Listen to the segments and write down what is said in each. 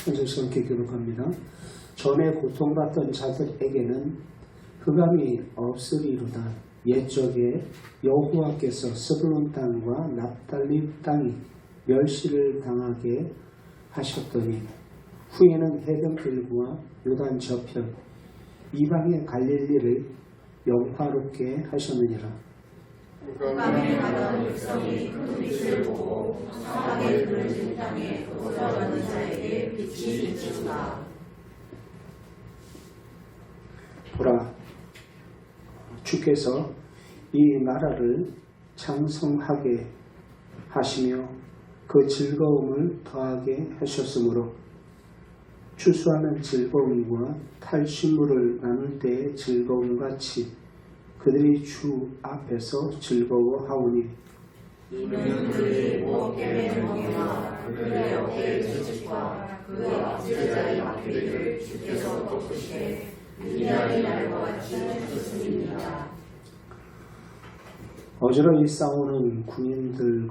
현재 함께 기록합니다. 전에 고통받던 자들에게는 흑암이 없으리로다. 옛적에 여호와께서 스불론 땅과 납달리 땅이 멸시를 당하게 하셨더니 후에는 해변길과 요단 저편 이방의 갈릴리를 영화롭게 하셨느니라. 흑암에 가던 백성이 그 빛을 보고 성막에 그려진 땅에 거주하는 자에게 빛이 비치우다. 보라, 주께서 이 나라를 장성하게 하시며 그 즐거움을 더하게 하셨으므로 추수하는 즐거움과 탈취물을 나눌 때의 즐거움같이 그들이 주 앞에서 즐거워하오니 이는 그의 무엇게의 멍에와 그의 어깨의 지식과 그 압제자의 막대기를 주께서 덮으시되 미디안의 날과 같이 주셨습니다. 어지러이 싸우는 군인들의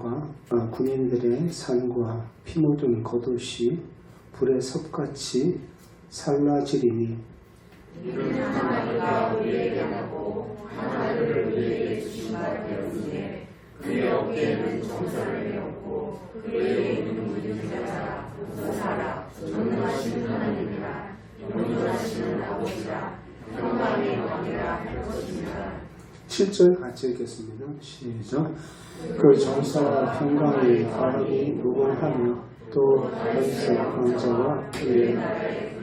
산과 피 묻은 겉옷이 불의 섭같이 살라지리니 이는 하나님과 우리에게 하고 하나님을 우리에게 주신 바 되었으니 그의 어깨에는 정사를 배웠고 그의 이름은 무진자라 부사라 전능하신 하나님이라 영원하시는 아버지라 평강의 왕이라 할 것입니다. 7절 같이 읽겠습니다. 시작. 그 정사와 평강의 바람이 무궁하며 또 벌써 강자와 그의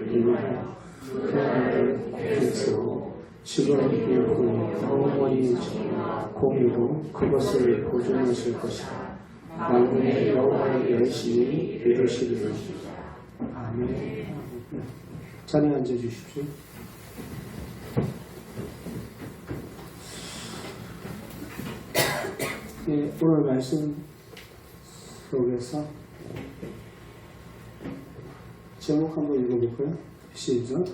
이름을 그 나라를 백세고 지금 일꾼 영원히 공의로 그것을 보존하실 것이다. 만군의 여호와의 열심히 이루시리라. 아멘. 자리에 앉아주십시오. 네, 오늘 말씀 속에서 제목 한번 읽어볼까요? 시작.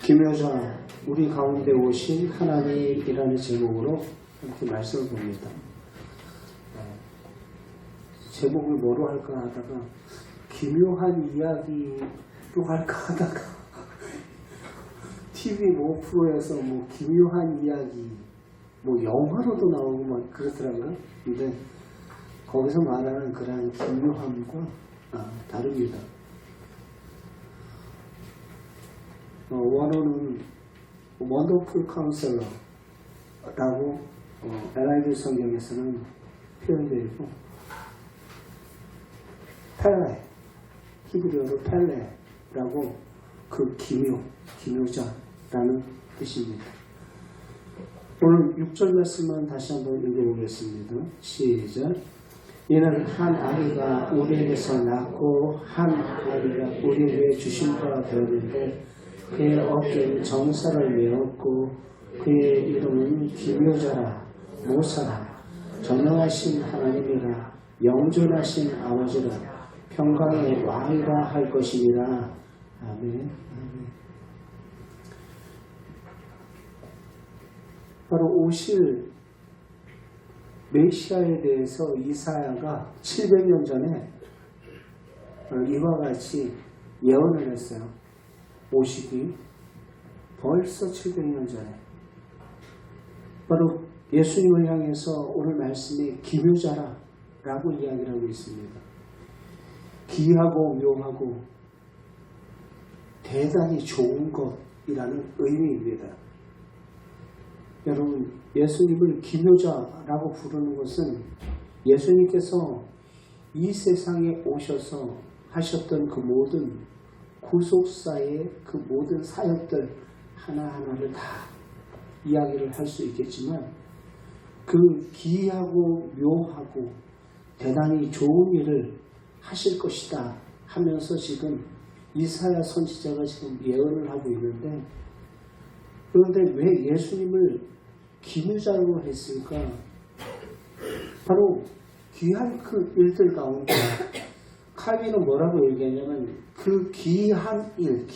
김여자 우리 가운데 오신 하나님이라는 제목으로 이렇게 말씀을 봅니다. 제목을 뭐로 할까 하다가 기묘한 이야기로 할까 하다가 TV 뭐 프로에서 뭐 기묘한 이야기 뭐 영화로도 나오고 막 그렇더라고요. 근데 거기서 말하는 그런 기묘함과 다릅니다. 원어는 원더풀 카운셀러라고 NIV 성경에서는 표현되어 있고 펠레, 히브리어로 펠레라고 그 기묘자라는 뜻입니다. 오늘 6절 말씀만 다시 한번 읽어보겠습니다. 시작. 이는 한 아리가 우리에게서 낳고 한 아리가 우리에게 주신 바 되었는데 그의 어깨에 정사를 메었고 그의 이름은 기묘자라 모사라 전능하신 하나님이라 영존하신 아버지라 평강의 왕이라 할 것이니라. 아멘. 바로 오실 메시아에 대해서 이사야가 700년 전에 이와 같이 예언을 했어요. 오시기 벌써 700년 전에 바로 예수님을 향해서 오늘 말씀이 기묘자라고 이야기를 하고 있습니다. 기이하고 묘하고 대단히 좋은 것이라는 의미입니다. 여러분, 예수님을 기묘자라고 부르는 것은 예수님께서 이 세상에 오셔서 하셨던 그 모든 구속사의 그 모든 사역들 하나하나를 다 이야기를 할 수 있겠지만 그 기이하고 묘하고 대단히 좋은 일을 하실 것이다 하면서 지금 이사야 선지자가 지금 예언을 하고 있는데, 그런데 왜 예수님을 기묘자로 했을까? 바로 귀한 그 일들 가운데 칼빈은 뭐라고 얘기하냐면 그 귀한 일,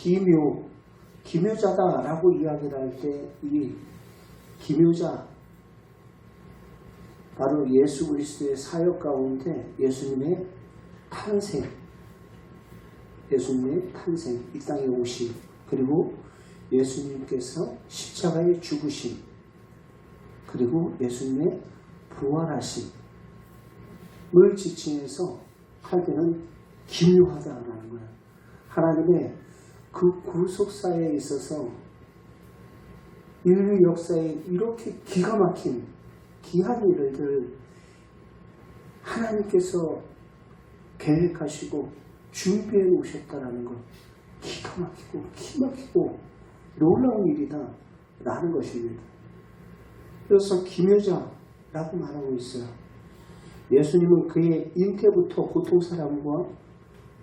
기묘자다라고 이야기를 할 때 이 기묘자 바로 예수 그리스도의 사역 가운데 예수님의 탄생, 예수님의 탄생, 이 땅에 오심, 그리고 예수님께서 십자가에 죽으심, 그리고 예수님의 부활하심을 지칭해서 하기는 기묘하다라는 거예요. 하나님의 그 구속사에 있어서 인류 역사에 이렇게 기가 막힌 귀한 일을 하나님께서 계획하시고 준비해 놓으셨다라는 것, 기가 막히고 놀라운 일이다 라는 것입니다. 그래서 기묘자라고 말하고 있어요. 예수님은 그의 잉태부터 보통 사람과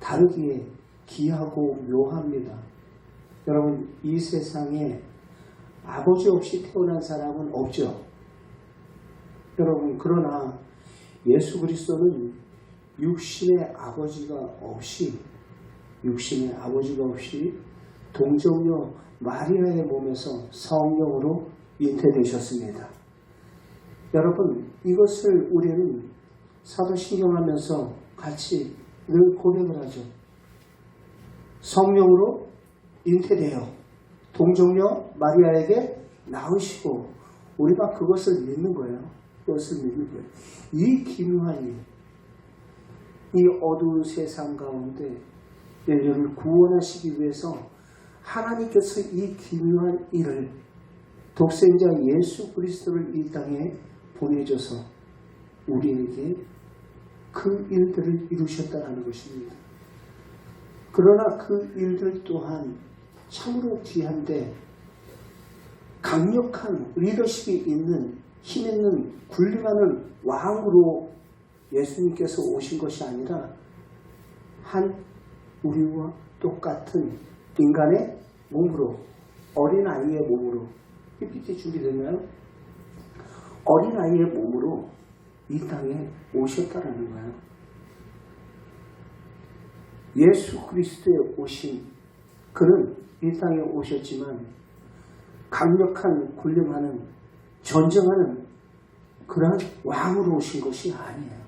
다르기에 귀하고 묘합니다. 여러분, 이 세상에 아버지 없이 태어난 사람은 없죠. 여러분, 그러나 예수 그리스도는 육신의 아버지가 없이 동정녀 마리아의 몸에서 성령으로 잉태되셨습니다. 여러분, 이것을 우리는 사도신경하면서 같이 늘 고백을 하죠. 성령으로 잉태되어 동정녀 마리아에게 낳으시고, 우리가 그것을 믿는 거예요. 이 기묘한 일, 이 어두운 세상 가운데 인류를 구원하시기 위해서 하나님께서 이 기묘한 일을, 독생자 예수 그리스도를 이 땅에 보내줘서 우리에게 그 일들을 이루셨다는 것입니다. 그러나 그 일들 또한 참으로 귀한데, 강력한 리더십이 있는, 힘 있는, 군림하는 왕으로 예수님께서 오신 것이 아니라 한 우리와 똑같은 인간의 몸으로, 어린아이의 몸으로, PPT 준비됐나요? 어린아이의 몸으로 이 땅에 오셨다라는 거예요. 예수 그리스도의 오신, 그는 이 땅에 오셨지만 강력한 군림하는, 전쟁하는 그러한 왕으로 오신 것이 아니에요.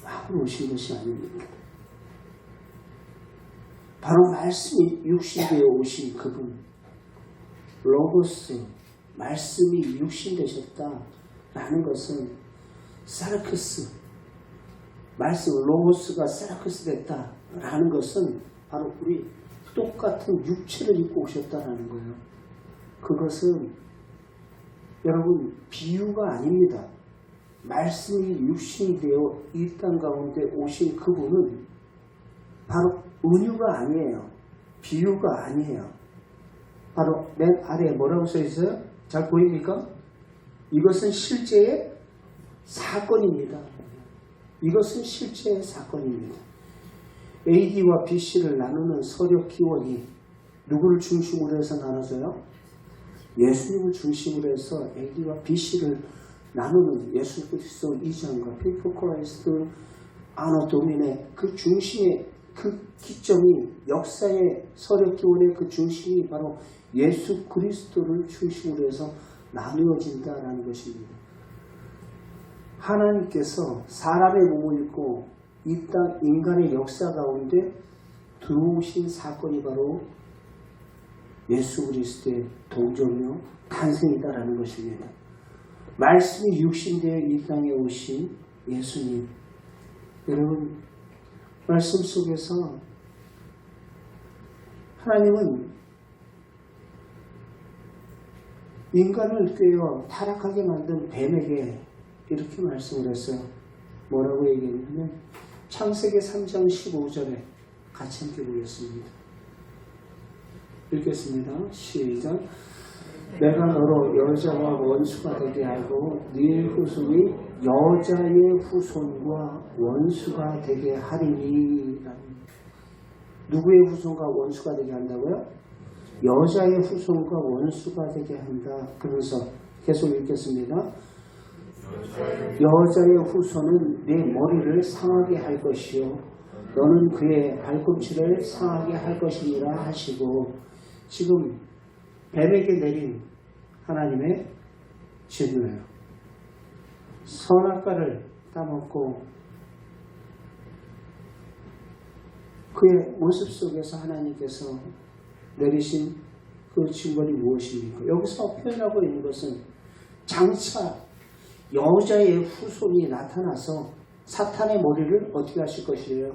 왕으로 오신 것이 아닙니다. 바로 말씀이 육신되어 오신 그분, 로고스, 말씀이 육신되셨다라는 것은 사르크스, 말씀 로고스가 사르크스 됐다라는 것은 바로 우리 똑같은 육체를 입고 오셨다라는 거예요. 그것은 여러분 비유가 아닙니다. 말씀이 육신이 되어 이 땅 가운데 오신 그분은 바로 은유가 아니에요. 비유가 아니에요. 바로 맨 아래에 뭐라고 써 있어요? 잘 보입니까? 이것은 실제의 사건입니다. 이것은 실제의 사건입니다. AD와 BC를 나누는 서력 기원이 누구를 중심으로 해서 나눠져요? 예수님을 중심으로 해서 AD와 BC를 나누는 예수 그리스도 이장과 피프 크라이스트 아너 도민의 그 중심의 그 기점이, 역사의 서력 기원의 그 중심이 바로 예수 그리스도를 중심으로 해서 나누어진다라는 것입니다. 하나님께서 사람의 몸을 입고 이 땅 인간의 역사 가운데 들어오신 사건이 바로 예수 그리스도의 동정녀 탄생이다라는 것입니다. 말씀이 육신되어 이 땅에 오신 예수님, 여러분 말씀 속에서 하나님은 인간을 꿰어 타락하게 만든 뱀에게 이렇게 말씀을 했어요. 뭐라고 얘기했냐면 창세기 3장 15절에 같이 함께 보겠습니다. 읽겠습니다. 시작. 내가 너로 여자와 원수가 되게 하고 네 후손이 여자의 후손과 원수가 되게 하리니. 누구의 후손과 원수가 되게 한다고요? 여자의 후손과 원수가 되게 한다. 그러면서 계속 읽겠습니다. 여자의 후손은 네 머리를 상하게 할 것이요 너는 그의 발꿈치를 상하게 할 것이니라 하시고, 지금 뱀에게 내린 하나님의 진노예요. 선악과를 따먹고 그의 모습 속에서 하나님께서 내리신 그 증거이 무엇입니까? 여기서 표현하고 있는 것은 장차 여자의 후손이 나타나서 사탄의 머리를 어떻게 하실 것이에요?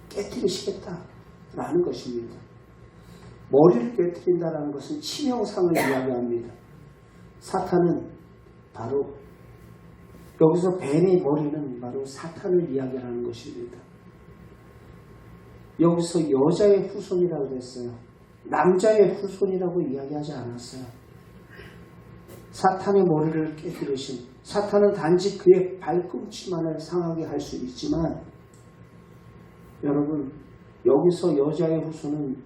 깨뜨리시겠다라는 것입니다. 머리를 깨뜨린다는 것은 치명상을 이야기합니다. 사탄은 바로 여기서 뱀의 머리는 바로 사탄을 이야기하는 것입니다. 여기서 여자의 후손이라고 했어요. 남자의 후손이라고 이야기하지 않았어요. 사탄의 머리를 깨뜨리신, 사탄은 단지 그의 발꿈치만을 상하게 할 수 있지만, 여러분 여기서 여자의 후손은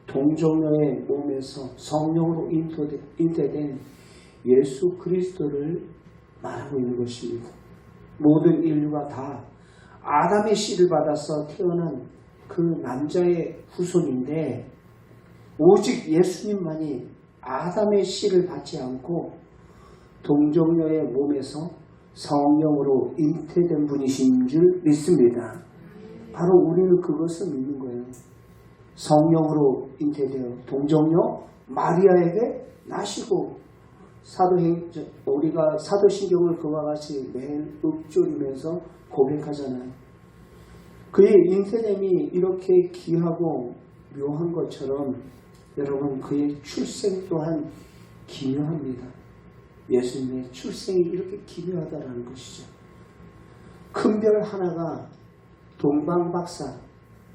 동정녀의 몸에서 성령으로 잉태된 예수 그리스도를 말하고 있는 것입니다. 모든 인류가 다 아담의 씨를 받아서 태어난 그 남자의 후손인데, 오직 예수님만이 아담의 씨를 받지 않고 동정녀의 몸에서 성령으로 잉태된 분이신 줄 믿습니다. 바로 우리는 그것을 믿는 거예요. 성령으로 잉태되어 동정녀 마리아에게 나시고, 우리가 사도신경을 그와 같이 매일 읊조리면서 고백하잖아요. 그의 잉태됨이 이렇게 귀하고 묘한 것처럼 여러분 그의 출생 또한 기묘합니다. 예수님의 출생이 이렇게 기묘하다는 것이죠. 큰 별 하나가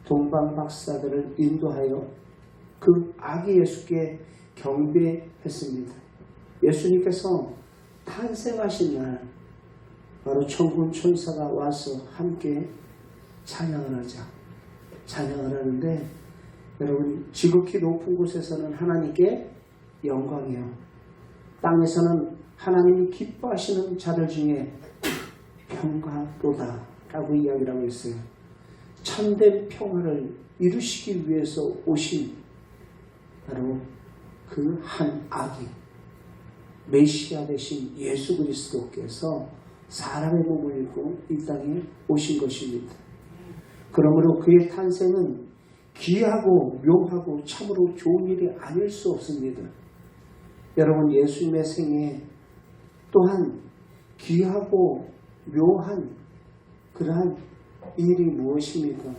동방박사들을 인도하여 그 아기 예수께 경배했습니다. 예수님께서 탄생하신 날 바로 천군 천사가 와서 함께 찬양을 하는데, 여러분 지극히 높은 곳에서는 하나님께 영광이요, 땅에서는 하나님이 기뻐하시는 자들 중에 평강도다 라고 이야기를 하고 있어요. 참된 평화를 이루시기 위해서 오신 바로 그 한 아기 메시아 되신 예수 그리스도께서 사람의 몸을 입고 이 땅에 오신 것입니다. 그러므로 그의 탄생은 귀하고 묘하고 참으로 좋은 일이 아닐 수 없습니다. 여러분 예수님의 생애 또한 귀하고 묘한 그러한 일이 무엇입니까?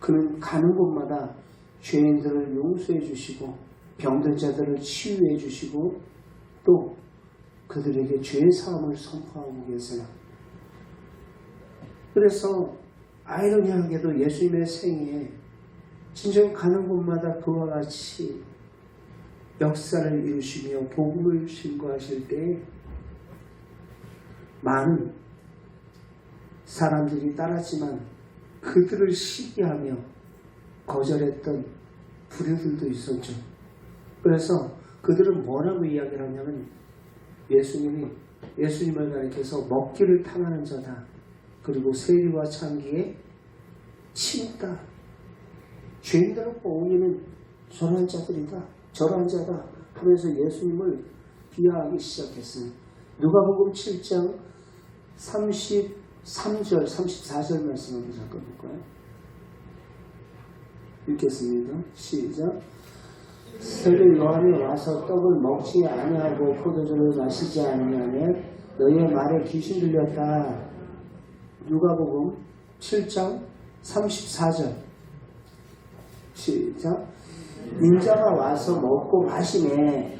그는 가는 곳마다 죄인들을 용서해 주시고 병든 자들을 치유해 주시고 또 그들에게 죄 사함을 선포하고 계세요. 그래서 아이러니하게도 예수님의 생애에 진정 가는 곳마다 그와 같이 역사를 이루시며 복음을 신고하실 때 많은 사람들이 따랐지만 그들을 시기하며 거절했던 부류들도 있었죠. 그래서 그들은 뭐라고 이야기를 하냐면 예수님을 가리켜서 먹기를 탐하는 자다. 그리고 세리와 창기에 침다. 죄인들을 뽑으면 저러한 자들이다. 저러한 자다. 하면서 예수님을 비하하기 시작했어요. 누가복음 7장 33절, 34절 말씀 한번 잠깐 볼까요? 읽겠습니다. 시작. 세례 요한이 와서 떡을 먹지 아니하고 포도주를 마시지 아니하며 너희의 말에 귀신 들렸다. 누가복음 7장 34절. 시작. 인자가 와서 먹고 마시매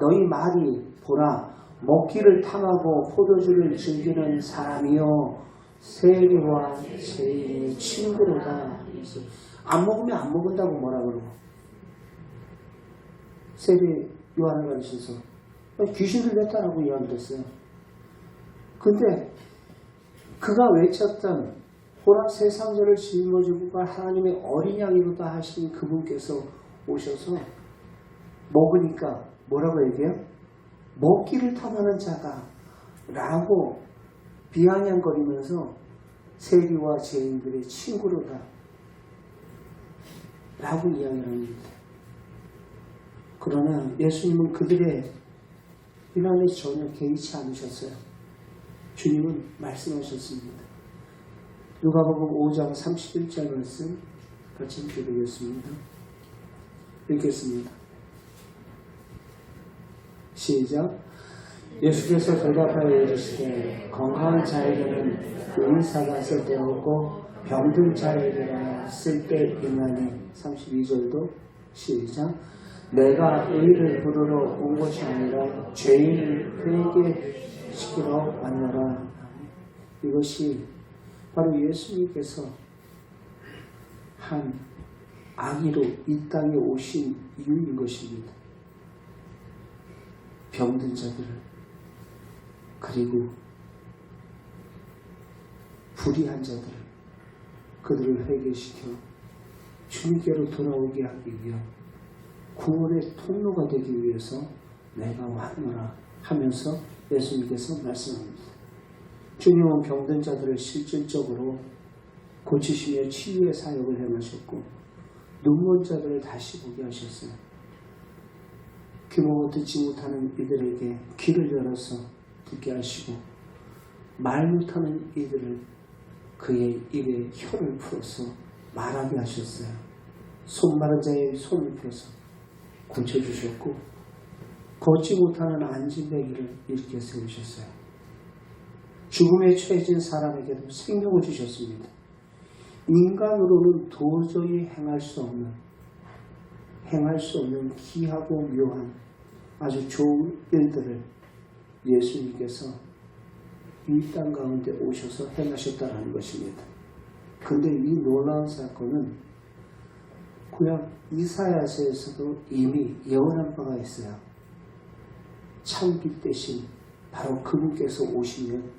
너희 말이 보라 먹기를 탐하고 포도주를 즐기는 사람이요 세리와 죄인의 친구로다. 안 먹으면 안 먹는다고 뭐라 그러고 세리 요한을 가르쳐서 귀신 들렸다라고 이야기를 했어요. 근데 그가 외쳤던 호락 세상자를 짊어지고 하나님의 어린 양이로다 하신 그분께서 오셔서 먹으니까 뭐라고 얘기해요? 먹기를 탐하는 자다 라고 비아냥거리면서 세리와 죄인들의 친구로다 라고 이야기를 합니다. 그러나 예수님은 그들의 일환에 전혀 개의치 않으셨어요. 주님은 말씀하셨습니다. 누가복음 5장 31절 말씀 같이 읽어보겠습니다. 읽겠습니다. 시작. 예수께서 대답하여 이르시되 건강한 자에게는 의사가 쓸데없고 병든 자에게는 쓸데있나니. 32절도 시작. 내가 의를 부르러 온 것이 아니라 죄인을 회개시키러 왔노라. 이것이 바로 예수님께서 한 아기로 이 땅에 오신 이유인 것입니다. 병든 자들을, 그리고 불의한 자들을, 그들을 회개시켜 주님께로 돌아오게 하기 위한 구원의 통로가 되기 위해서 내가 왔노라 하면서 예수님께서 말씀합니다. 주님은 병든 자들을 실질적으로 고치시며 치유의 사역을 행하셨고 눈먼 자들을 다시 보게 하셨어요. 귀 듣지 못하는 이들에게 귀를 열어서 듣게 하시고 말 못하는 이들을 그의 입에 혀를 풀어서 말하게 하셨어요. 손 마른 자의 손을 펴서 고쳐주셨고 걷지 못하는 안진뱅이를 일으켜 세우셨어요. 죽음에 처해진 사람에게도 생명을 주셨습니다. 인간으로는 도저히 행할 수 없는 기하고 묘한 아주 좋은 일들을 예수님께서 이 땅 가운데 오셔서 행하셨다는 것입니다. 그런데 이 놀라운 사건은 구약 이사야서에서도 이미 예언한 바가 있어요. 참빛 대신 바로 그분께서 오시면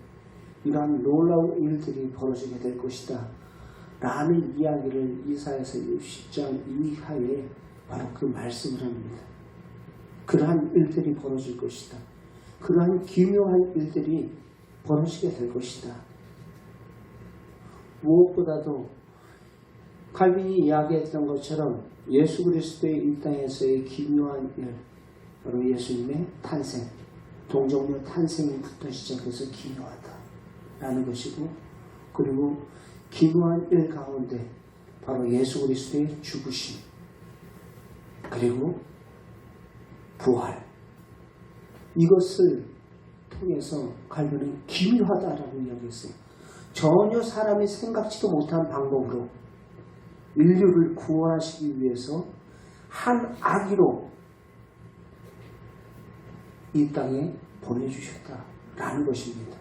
이러한 놀라운 일들이 벌어지게 될 것이다 라는 이야기를 이사야서 60장 이하에 바로 그 말씀을 합니다. 그러한 일들이 벌어질 것이다. 그러한 기묘한 일들이 벌어지게 될 것이다. 무엇보다도 칼빈이 이야기했던 것처럼 예수 그리스도의 이 땅에서의 기묘한 일, 바로 예수님의 탄생, 동정녀 탄생부터 시작해서 기묘하다라는 것이고, 그리고 기묘한 일 가운데 바로 예수 그리스도의 죽으심, 그리고 부활, 이것을 통해서 칼빈은 기묘하다라고 이야기했어요. 전혀 사람이 생각지도 못한 방법으로 인류를 구원하시기 위해서 한 아기로 이 땅에 보내주셨다라는 것입니다.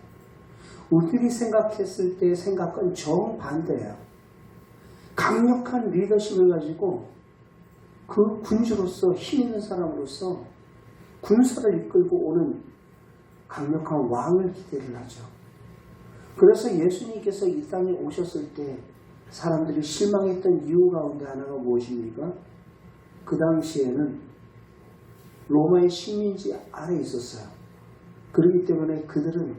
우리들이 생각했을 때의 생각은 정반대예요. 강력한 리더십을 가지고 그 군주로서, 힘 있는 사람으로서 군사를 이끌고 오는 강력한 왕을 기대를 하죠. 그래서 예수님께서 이 땅에 오셨을 때 사람들이 실망했던 이유 가운데 하나가 무엇입니까? 그 당시에는 로마의 식민지 아래에 있었어요. 그렇기 때문에 그들은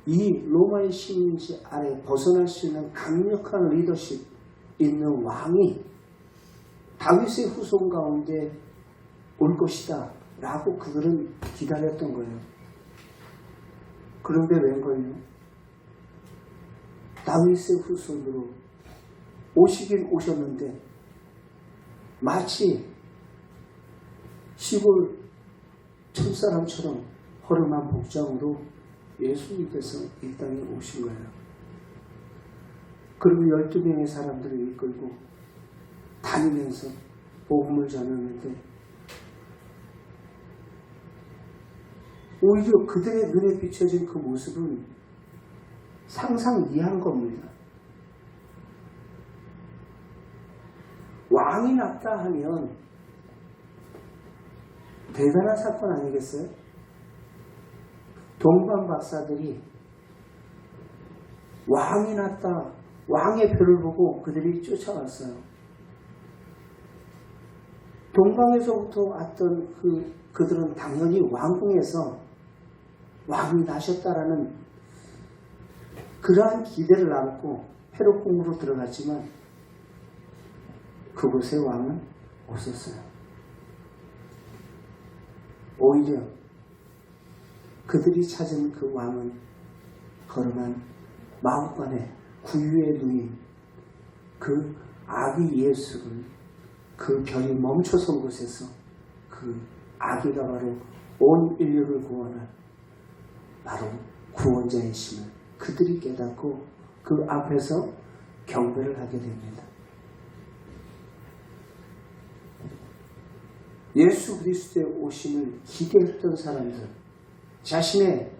이 로마의 식민지 아래 벗어날 수 있는 강력한 리더십 있는 왕이 다윗의 후손 가운데 올 것이다 라고 그들은 기다렸던 거예요. 그런데 웬걸요? 다윗의 후손으로 오시긴 오셨는데 마치 시골 촌사람처럼 허름한 복장으로 예수님께서 이 땅에 오신 거예요. 그리고 12명의 사람들을 이끌고 다니면서 복음을 전하는데 오히려 그들의 눈에 비춰진 그 모습은 상상 이한 겁니다. 왕이 났다 하면 대단한 사건 아니겠어요? 동방 박사들이 왕이 났다, 왕의 표를 보고 그들이 쫓아갔어요. 동방에서부터 왔던 그들은 당연히 왕궁에서 왕이 나셨다라는 그러한 기대를 안고 헤롯궁으로 들어갔지만 그곳에 왕은 없었어요. 오히려 그들이 찾은 그 왕은 허름한 마음관에 구유에 누인 그 아기 예수를 그 별이 멈춰선 곳에서 그 아기가 바로 온 인류를 구원할 바로 구원자이심을 그들이 깨닫고 그 앞에서 경배를 하게 됩니다. 예수 그리스도의 오심을 기대했던 사람들, 자신의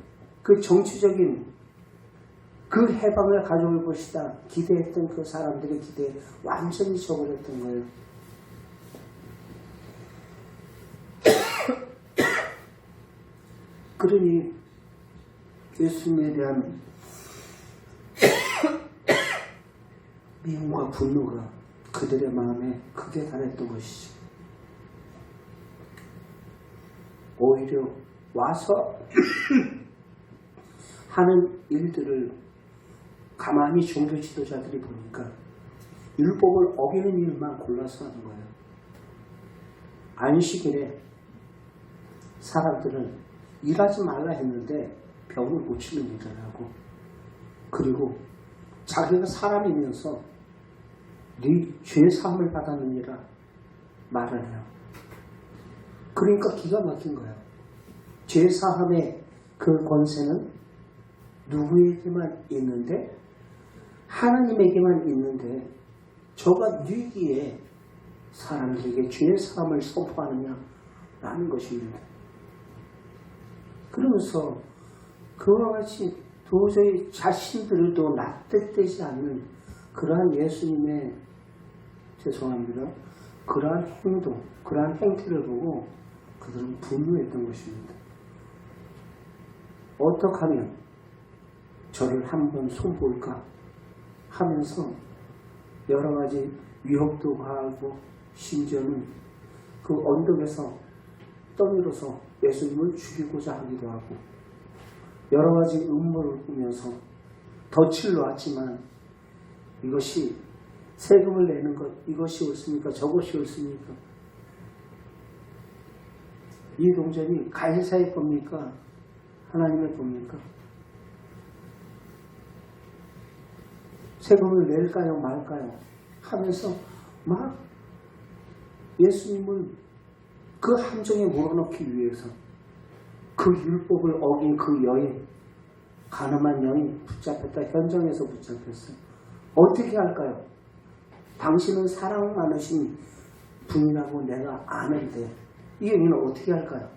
그 정치적인 그 해방을 가져올 것이다 기대했던 그 사람들의 기대에 완전히 저버렸던 거예요. 그러니 예수님에 대한 미움과 분노가 그들의 마음에 크게 달했던 것이죠. 오히려 와서 하는 일들을 가만히 종교 지도자들이 보니까 율법을 어기는 일만 골라서 하는 거예요. 안식일에 사람들은 일하지 말라 했는데 병을 고치는 일을 하고, 그리고 자기가 사람이면서 네 죄 사함을 받았느니라 말을 해요. 그러니까 기가 막힌 거예요. 죄 사함의 그 권세는 누구에게만 있는데, 하나님에게만 있는데 저가 뉘기에 사람들에게 죄 사함을 선포하느냐라는 것입니다. 그러면서 그와 같이 도저히 자신들도 납득되지 않는 그러한 예수님의, 죄송합니다, 그러한 행동, 그러한 행태를 보고 그들은 분노했던 것입니다. 어떻게 하면 저를 한번 손볼까 하면서 여러 가지 위협도 가하고, 심지어는 그 언덕에서 떠밀어서 예수님을 죽이고자 하기도 하고, 여러 가지 음모를 꾸면서 덫을 놓았지만 이것이 세금을 내는 것, 이것이 옳습니까? 저것이 옳습니까? 이 동전이 가이사의 겁니까? 하나님의 겁니까? 세금을 낼까요 말까요 하면서 막 예수님을 그 함정에 몰아넣기 위해서 그 율법을 어긴 그 여인, 가늠한 여인 붙잡혔다. 현장에서 붙잡혔어요. 어떻게 할까요? 당신은 사랑 많으신 분이라고 내가 아는데 이 여인은 어떻게 할까요?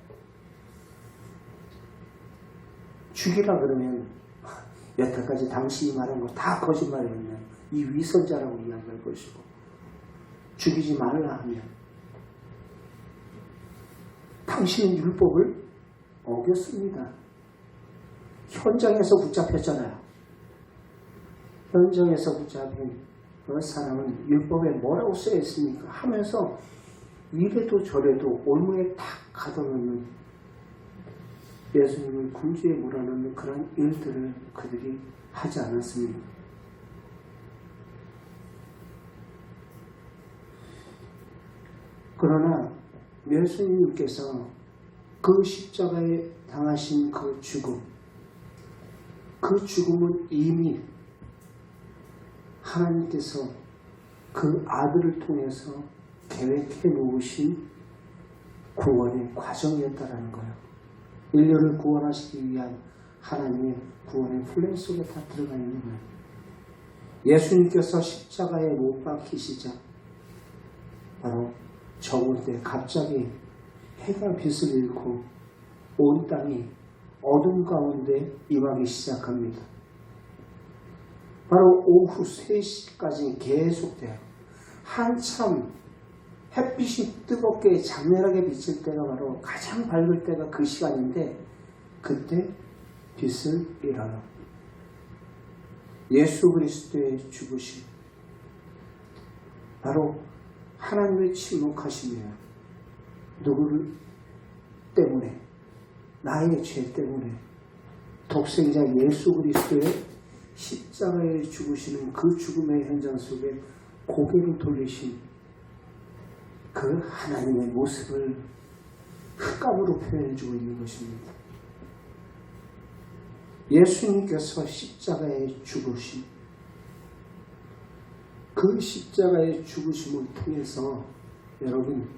죽이라 그러면 여태까지 당신이 말한 거 다 거짓말이었냐, 이 위선자라고 이야기할 것이고, 죽이지 말라 하면 당신은 율법을 어겼습니다. 현장에서 붙잡혔잖아요. 현장에서 붙잡힌 그 사람은 율법에 뭐라고 쓰여 있습니까? 하면서 이래도 저래도 올무에 탁 가둬놓는, 예수님을 궁지에 몰아넣는 그런 일들을 그들이 하지 않았습니다. 그러나 예수님께서 그 십자가에 당하신 그 죽음, 그 죽음은 이미 하나님께서 그 아들을 통해서 계획해 놓으신 구원의 과정이었다라는 거예요. 인류를 구원하시기 위한 하나님의 구원의 플랜 속에 다 들어가 있는 거예요. 예수님께서 십자가에 못 박히시자 바로 저물 때 갑자기 해가 빛을 잃고 온 땅이 어둠 가운데 임하기 시작합니다. 바로 오후 3시까지 계속돼요. 한참 햇빛이 뜨겁게 장렬하게 비칠 때가 바로 가장 밝을 때가 그 시간인데, 그때 빛을 잃어요. 예수 그리스도의 죽으심, 바로 하나님의 침묵하심이에요. 누구를 때문에? 나의 죄 때문에 독생자 예수 그리스도의 십자가에 죽으시는 그 죽음의 현장 속에 고개를 돌리신 그 하나님의 모습을 흑감으로 표현해주고 있는 것입니다. 예수님께서 십자가에 죽으신 그 십자가의 죽으심을 통해서 여러분,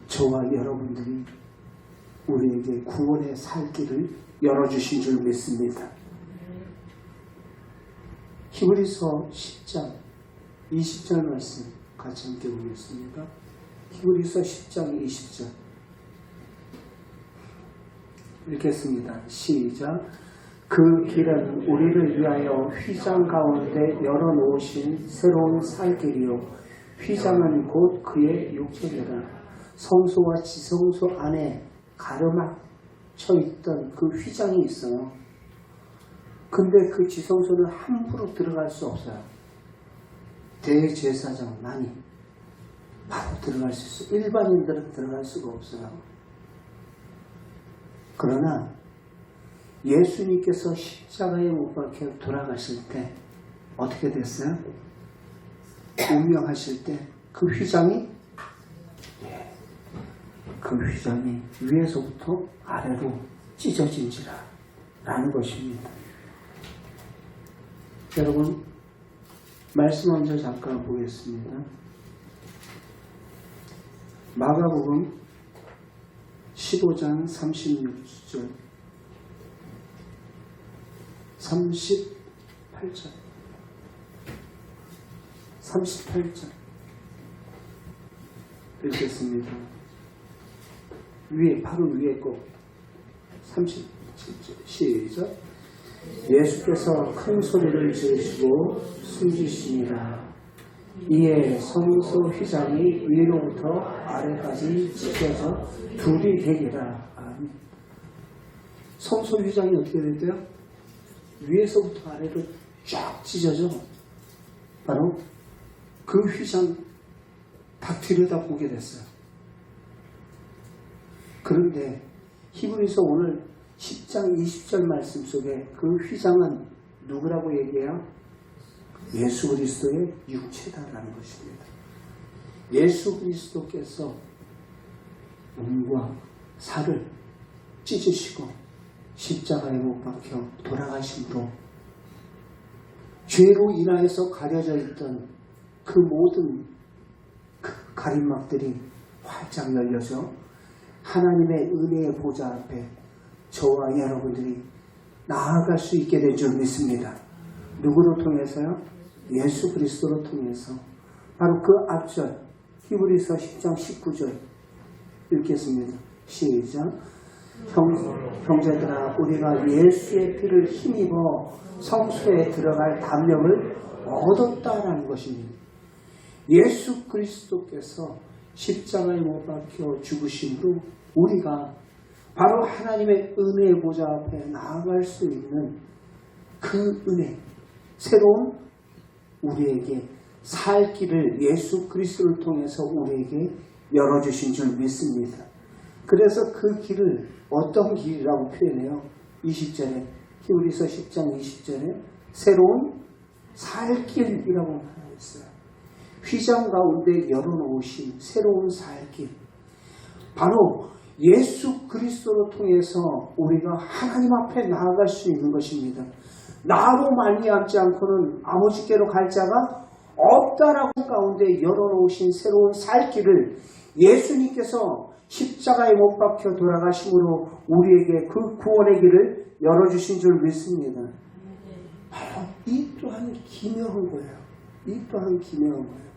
저와 여러분들이 우리에게 구원의 살 길을 열어주신 줄 믿습니다. 히브리서 10장 20절 말씀 같이 함께 보겠습니다. 히브리서 10장 20절 읽겠습니다. 시작. 그 길은 우리를 위하여 휘장 가운데 열어놓으신 새로운 살 길이요 휘장은 곧 그의 육체니라. 성소와 지성소 안에 가로막혀 있던 그 휘장이 있어요. 근데 그 지성소는 함부로 들어갈 수 없어요. 대제사장만이 바로 들어갈 수 있어요. 일반인들은 들어갈 수가 없어요. 그러나 예수님께서 십자가에 못 박혀 돌아가실 때 어떻게 됐어요? 운명하실 때 그 휘장이 위에서부터 아래로 찢어진지라 라는 것입니다. 여러분, 말씀 먼저 잠깐 보겠습니다. 마가복음 15장 36절 38절 읽겠습니다. 바로 위에 거 37절 시작. 예수께서 큰 소리를 지르시고 숨지시니라. 이에 성소 휘장이 위로부터 아래까지 찢어져 둘이 되리라. 성소 휘장이 어떻게 됐대요? 위에서부터 아래로 쫙 찢어져. 바로 그 휘장 다 들여다보게 됐어요. 그런데 히브리서 오늘 10장 20절 말씀 속에 그 휘장은 누구라고 얘기해요? 예수 그리스도의 육체다라는 것입니다. 예수 그리스도께서 몸과 살을 찢으시고 십자가에 못 박혀 돌아가심으로 죄로 인하여서 가려져 있던 그 모든 그 가림막들이 활짝 열려서 하나님의 은혜의 보좌 앞에 저와 여러분들이 나아갈 수 있게 된 줄 믿습니다. 누구로 통해서요? 예수 그리스도로 통해서. 바로 그 앞절 히브리서 10장 19절 읽겠습니다. 시작. 형제들아, 우리가 예수의 피를 힘입어 성소에 들어갈 담력을 얻었다라는 것입니다. 예수 그리스도께서 십자가에 못 박혀 죽으심으로 우리가 바로 하나님의 은혜의 보좌 앞에 나아갈 수 있는 그 은혜, 새로운 우리에게 살 길을 예수 그리스도를 통해서 우리에게 열어주신 줄 믿습니다. 그래서 그 길을 어떤 길이라고 표현해요? 20절에 히브리서 10장 20절에 새로운 살 길이라고 말했어요. 휘장 가운데 열어놓으신 새로운 살 길. 바로 예수 그리스도로 통해서 우리가 하나님 앞에 나아갈 수 있는 것입니다. 나로 말미암지 않고는 아버지께로 갈 자가 없다라고 가운데 열어놓으신 새로운 살 길을 예수님께서 십자가에 못 박혀 돌아가심으로 우리에게 그 구원의 길을 열어주신 줄 믿습니다. 바로 이 또한 기묘한 거예요. 이 또한 기묘한 거예요.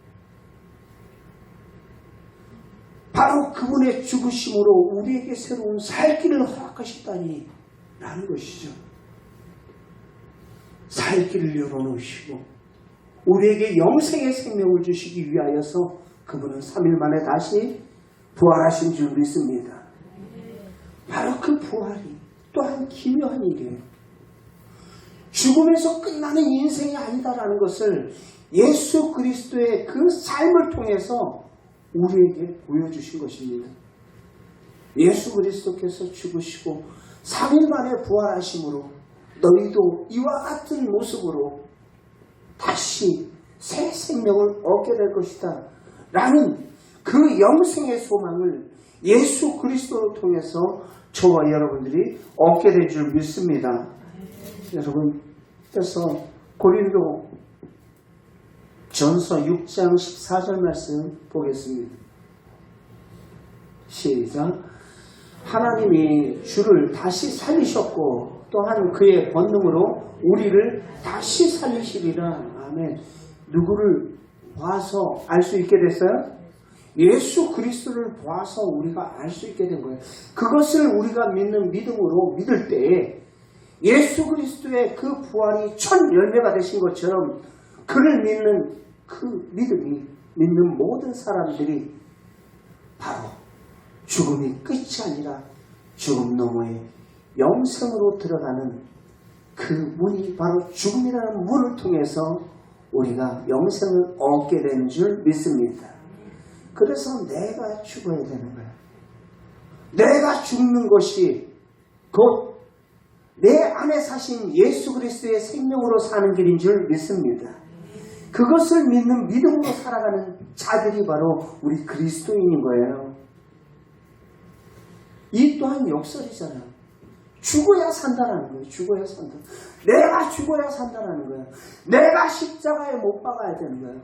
바로 그분의 죽으심으로 우리에게 새로운 살 길을 허락하셨다니 라는 것이죠. 살 길을 열어놓으시고 우리에게 영생의 생명을 주시기 위하여서 그분은 3일 만에 다시 부활하신 줄 믿습니다. 바로 그 부활이 또한 기묘한 일이에요. 죽음에서 끝나는 인생이 아니다라는 것을 예수 그리스도의 그 삶을 통해서 우리에게 보여주신 것입니다. 예수 그리스도께서 죽으시고 3일 만에 부활하심으로 너희도 이와 같은 모습으로 다시 새 생명을 얻게 될 것이다 라는 그 영생의 소망을 예수 그리스도를 통해서 저와 여러분들이 얻게 될 줄 믿습니다. 여러분, 그래서 고린도 전서 6장 14절 말씀 보겠습니다. 시작. 하나님이 주를 다시 살리셨고 또한 그의 권능으로 우리를 다시 살리시리라. 아멘. 누구를 봐서 알 수 있게 됐어요? 예수 그리스도를 봐서 우리가 알 수 있게 된 거예요. 그것을 우리가 믿는 믿음으로 믿을 때에 예수 그리스도의 그 부활이 첫 열매가 되신 것처럼 그를 믿는 그 믿음이 믿는 모든 사람들이 바로 죽음이 끝이 아니라 죽음 너머에 영생으로 들어가는 그 문이 바로 죽음이라는 문을 통해서 우리가 영생을 얻게 되는 줄 믿습니다. 그래서 내가 죽어야 되는 거야. 내가 죽는 것이 곧 내 안에 사신 예수 그리스도의 생명으로 사는 길인 줄 믿습니다. 그것을 믿는 믿음으로 살아가는 자들이 바로 우리 그리스도인인 거예요. 이 또한 역설이잖아요. 죽어야 산다라는 거예요. 죽어야 산다. 내가 죽어야 산다라는 거예요. 내가 십자가에 못 박아야 되는 거예요.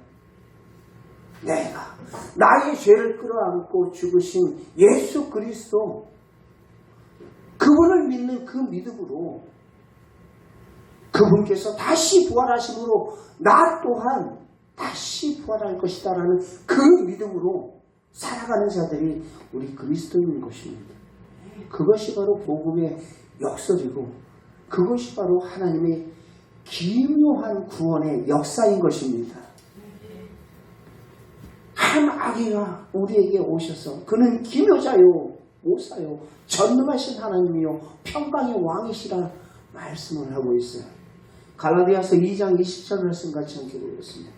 내가 나의 죄를 끌어안고 죽으신 예수 그리스도 그분을 믿는 그 믿음으로 그분께서 다시 부활하심으로 나 또한 다시 부활할 것이다라는 그 믿음으로 살아가는 자들이 우리 그리스도인인 것입니다. 그것이 바로 복음의 역설이고 그것이 바로 하나님의 기묘한 구원의 역사인 것입니다. 한 아기가 우리에게 오셔서 그는 기묘자요 모사요 전능하신 하나님이요 평강의 왕이시라 말씀을 하고 있어요. 갈라디아서 2장 20절 말씀 같이 함께 보겠습니다.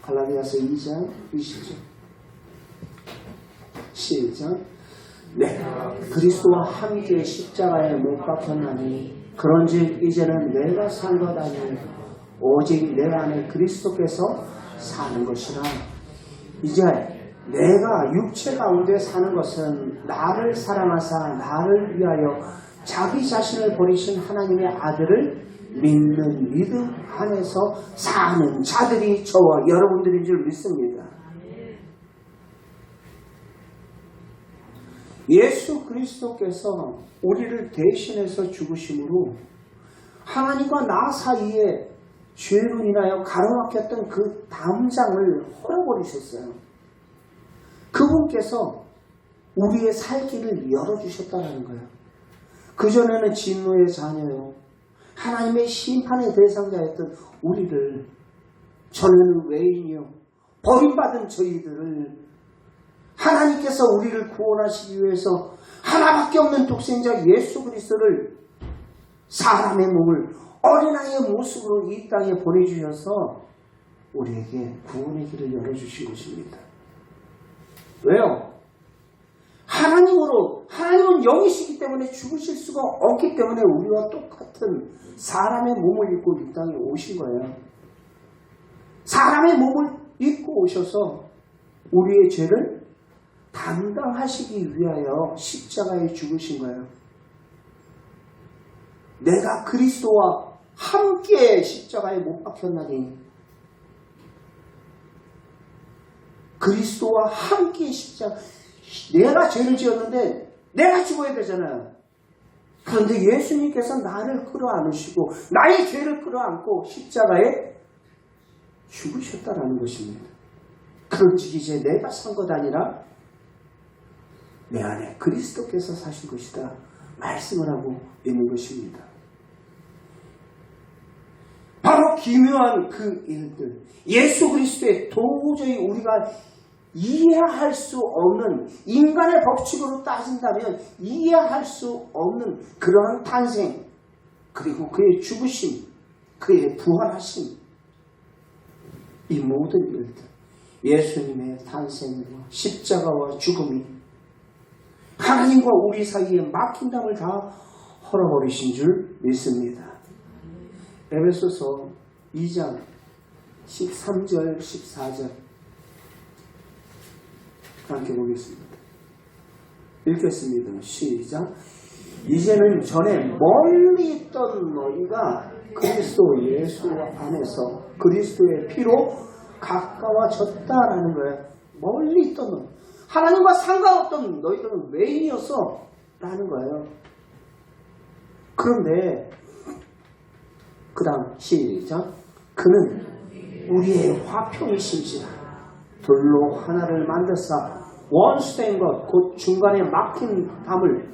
갈라디아서 2장 20절 시작. 네, 그리스도와 함께 십자가에 못 박혔나니 그런즉 이제는 내가 산 것 아니요 오직 내 안에 그리스도께서 사는 것이라. 이제 내가 육체 가운데 사는 것은 나를 사랑하사 나를 위하여 자기 자신을 버리신 하나님의 아들을 믿는 믿음 안에서 사는 자들이 저와 여러분들인 줄 믿습니다. 예수 그리스도께서 우리를 대신해서 죽으심으로 하나님과 나 사이에 죄로 인하여 가로막혔던 그 담장을 헐어버리셨어요. 그분께서 우리의 살 길을 열어주셨다는 거예요. 그전에는 진노의 자녀요 하나님의 심판의 대상자였던 우리를 전에는 외인이요 버림받은 저희들을 하나님께서 우리를 구원하시기 위해서 하나밖에 없는 독생자 예수 그리스도를 사람의 몸을 어린아이의 모습으로 이 땅에 보내주셔서 우리에게 구원의 길을 열어주신 것입니다. 왜요? 하나님은 영이시기 때문에 죽으실 수가 없기 때문에 우리와 똑같은 사람의 몸을 입고 이 땅에 오신 거예요. 사람의 몸을 입고 오셔서 우리의 죄를 담당하시기 위하여 십자가에 죽으신 거예요. 내가 그리스도와 함께 십자가에 못 박혔나니 그리스도와 함께 십자가 내가 죄를 지었는데 내가 죽어야 되잖아요. 그런데 예수님께서 나를 끌어안으시고 나의 죄를 끌어안고 십자가에 죽으셨다라는 것입니다. 그런즉 이제 내가 산 것 아니라 내 안에 그리스도께서 사신 것이다 말씀을 하고 있는 것입니다. 바로 기묘한 그 일들 예수 그리스도의 도저히 우리가 이해할 수 없는 인간의 법칙으로 따진다면 이해할 수 없는 그러한 탄생 그리고 그의 죽으심 그의 부활하심 이 모든 일들 예수님의 탄생과 십자가와 죽음이 하나님과 우리 사이에 막힌 담을 다 헐어버리신 줄 믿습니다. 에베소서 2장 13절 14절 함께 보겠습니다. 읽겠습니다. 시작. 이제는 전에 멀리 있던 너희가 그리스도 예수 안에서 그리스도의 피로 가까워졌다라는 거예요. 멀리 있던 너, 하나님과 상관없던 너희들은 외인이었어 라는 거예요. 그런데 그 다음 시작. 그는 우리의 화평이심이시라. 돌로 하나를 만들사 원수된 것 곧 중간에 막힌 담을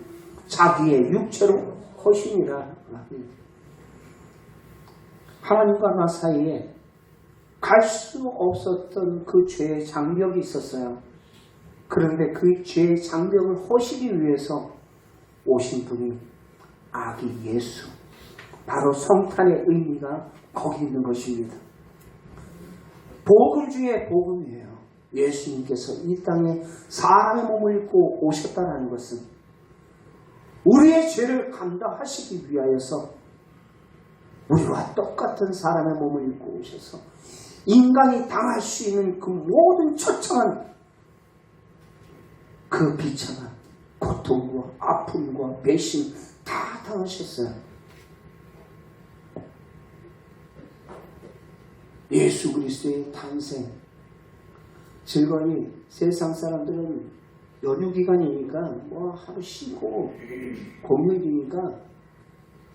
자기의 육체로 허심이라. 하나님과 나 사이에 갈 수 없었던 그 죄의 장벽이 있었어요. 그런데 그 죄의 장벽을 허시기 위해서 오신 분이 아기 예수, 바로 성탄의 의미가 거기 있는 것입니다. 복음 중에 복음이에요. 예수님께서 이 땅에 사람의 몸을 입고 오셨다는 것은 우리의 죄를 감당하시기 위하여서 우리와 똑같은 사람의 몸을 입고 오셔서 인간이 당할 수 있는 그 모든 처참한 그 비참한 고통과 아픔과 배신 다 당하셨어요. 예수 그리스도의 탄생, 즐거이 세상 사람들은 연휴 기간이니까 뭐 하루 쉬고 공휴일이니까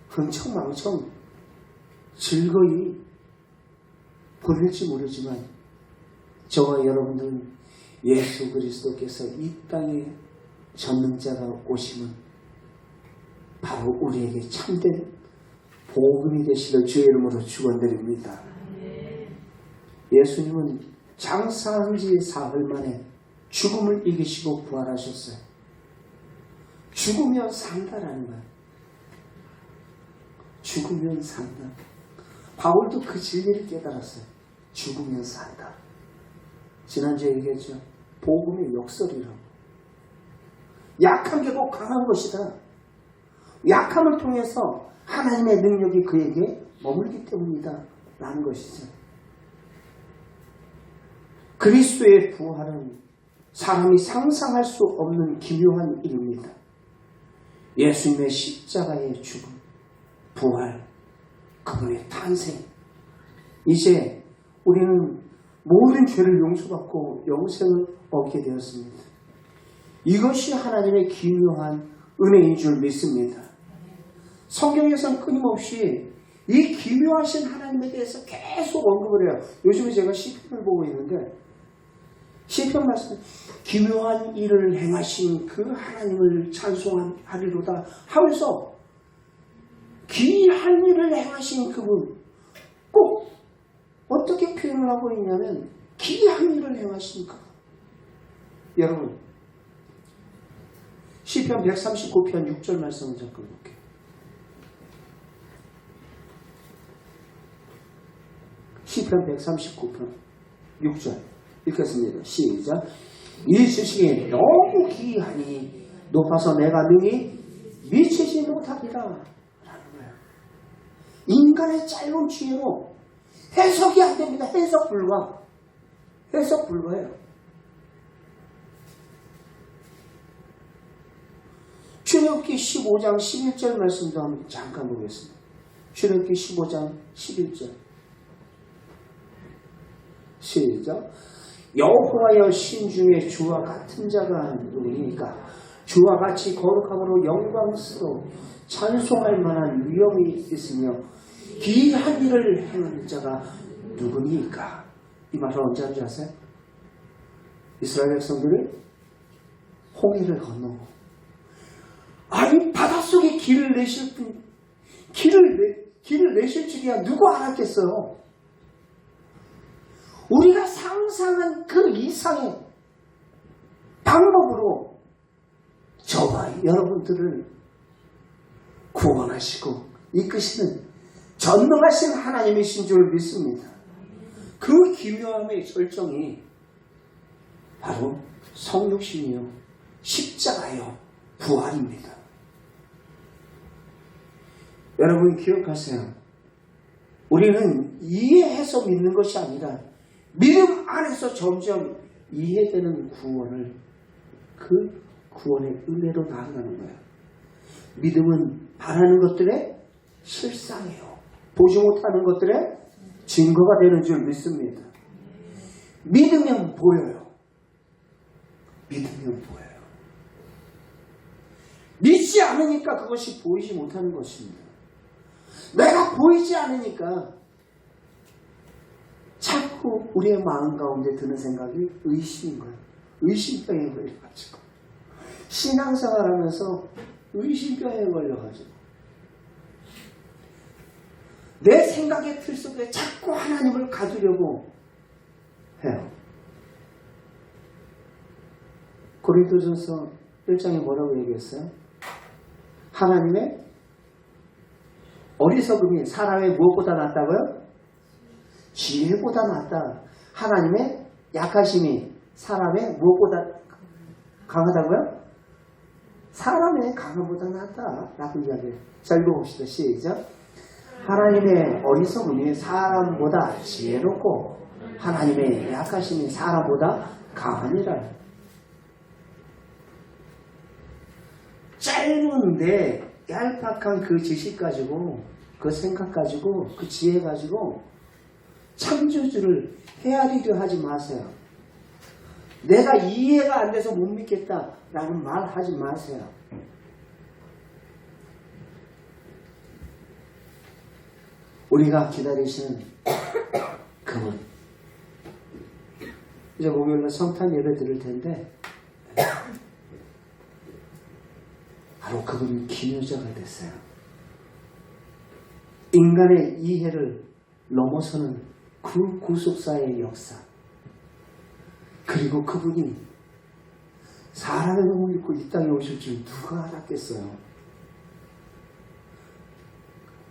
흥청망청 즐거이 보낼지 모르지만 저와 여러분들은 예수 그리스도께서 이 땅에 전능자가 오시면 바로 우리에게 참된 복음이 되시려 주의 이름으로 축원드립니다. 예수님은 장사한 지 사흘 만에 죽음을 이기시고 부활하셨어요. 죽으면 산다라는 거예요. 죽으면 산다. 바울도 그 진리를 깨달았어요. 죽으면 산다. 지난주에 얘기했죠. 복음의 역설이라고. 약한 게 꼭 강한 것이다. 약함을 통해서 하나님의 능력이 그에게 머물기 때문이다 라는 것이죠. 그리스도의 부활은 사람이 상상할 수 없는 기묘한 일입니다. 예수님의 십자가의 죽음, 부활, 그분의 탄생. 이제 우리는 모든 죄를 용서받고 영생을 얻게 되었습니다. 이것이 하나님의 기묘한 은혜인 줄 믿습니다. 성경에서는 끊임없이 이 기묘하신 하나님에 대해서 계속 언급을 해요. 요즘에 제가 시편을 보고 있는데 시편 말씀, 기묘한 일을 행하신 그 하나님을 찬송하리로다 하면서 기이한 일을 행하신 그분, 꼭 어떻게 표현을 하고 있냐면 기이한 일을 행하신 그분. 여러분, 시편 139편 6절 말씀을 잠깐 볼게요. 시편 139편 6절 읽겠습니다. 시작. 이 지식이 너무 기이하니 높아서 내가 능히 미치지 못하리라 라는 거예요. 인간의 짧은 지혜로 해석이 안 됩니다. 해석 불가. 해석 불가예요. 출애굽기 15장 11절 말씀도 한번 잠깐 보겠습니다. 출애굽기 15장 11절 시작. 여호와여 신중에 주와 같은 자가 누구니까 주와 같이 거룩함으로 영광스러워 찬송할 만한 위엄이 있으며 기이한 일을 행하는 자가 누구니까. 이 말을 언제 하는지 아세요? 이스라엘 백성들이 홍해를 건너고, 아니 바닷속에 길을 내실 분, 길을 내실 줄이야 누가 알았겠어요? 우리가 상상한 그 이상의 방법으로 저와 여러분들을 구원하시고 이끄시는 전능하신 하나님이신 줄 믿습니다. 그 기묘함의 절정이 바로 성육신이요 십자가요 부활입니다. 여러분 기억하세요. 우리는 이해해서 믿는 것이 아니라 믿음 안에서 점점 이해되는 구원을, 그 구원의 은혜로 나아가는 거예요. 믿음은 바라는 것들의 실상이에요. 보지 못하는 것들의 증거가 되는 줄 믿습니다. 믿으면 보여요. 믿으면 보여요. 믿지 않으니까 그것이 보이지 못하는 것입니다. 내가 보이지 않으니까 자꾸 우리의 마음 가운데 드는 생각이 의심인 거예요. 의심병에 걸려가지고 신앙생활하면서 의심병에 걸려가지고 내 생각의 틀 속에 자꾸 하나님을 가두려고 해요. 고린도전서 1장에 뭐라고 얘기했어요? 하나님의 어리석음이 사람의 무엇보다 낫다고요? 지혜보다 낫다. 하나님의 약하심이 사람의 무엇보다 강하다고요? 사람의 강함보다 낫다. 라고 이야기해요. 자, 읽어봅시다. 시작. 하나님의 어리석음이 사람보다 지혜롭고 하나님의 약하심이 사람보다 강하니라. 짧은데 얄팍한 그 지식 가지고 그 생각 가지고 그 지혜 가지고 창조주를 헤아리려 하지 마세요. 내가 이해가 안 돼서 못 믿겠다라는 말 하지 마세요. 우리가 기다리시는 그분. 이제 목요일날 성탄 예배 드릴 텐데 바로 그분이 기묘자가 됐어요. 인간의 이해를 넘어서는 그 구속사의 역사. 그리고 그분이 사람의 몸을 입고 이 땅에 오실 줄 누가 알았겠어요.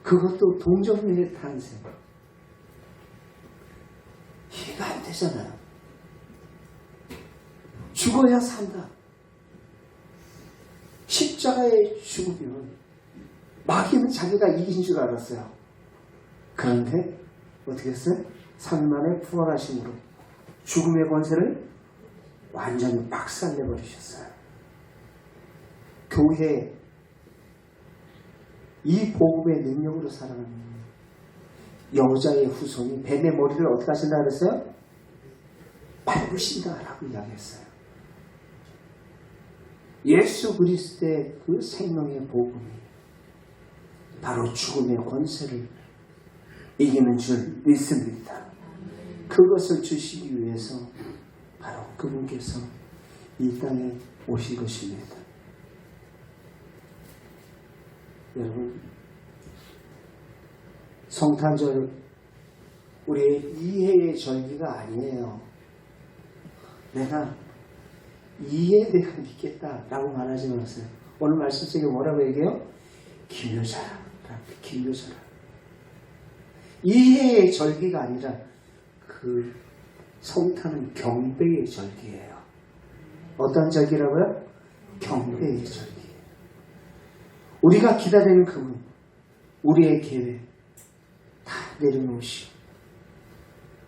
그것도 동정녀의 탄생. 이해가 안 되잖아요. 죽어야 산다. 십자가에 죽으면 마귀는 자기가 이긴 줄 알았어요. 그런데 어떻게 했어요? 3일 만에 부활하심으로 죽음의 권세를 완전히 박살내버리셨어요. 교회 이 복음의 능력으로 살아가는 여자의 후손이 뱀의 머리를 어떻게 하신다 그랬어요? 밟으신다라고 이야기했어요. 예수 그리스도의 그 생명의 복음이 바로 죽음의 권세를 이기는 줄 믿습니다. 그것을 주시기 위해서 바로 그분께서 이 땅에 오신 것입니다. 여러분, 성탄절 우리의 이해의 절기가 아니에요. 내가 이해에 대해 믿겠다라고 말하지 마세요. 오늘 말씀 속에 뭐라고 얘기해요? 기묘자라. 기묘자라. 이해의 절기가 아니라 그 성탄은 경배의 절기예요. 어떤 절기라고요? 경배의 절기예요. 우리가 기다리는 그분, 우리의 계획 다 내려놓으시고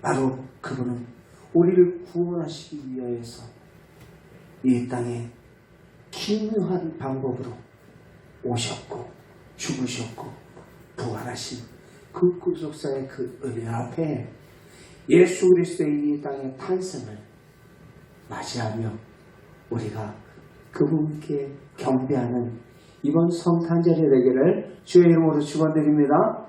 바로 그분은 우리를 구원하시기 위하여서 이 땅에 기묘한 방법으로 오셨고 죽으셨고 부활하신 그 구속사의 그 은혜 앞에 예수 그리스도의 이 땅의 탄생을 맞이하며 우리가 그분께 경배하는 이번 성탄절이 되기를 주의 이름으로 축원드립니다.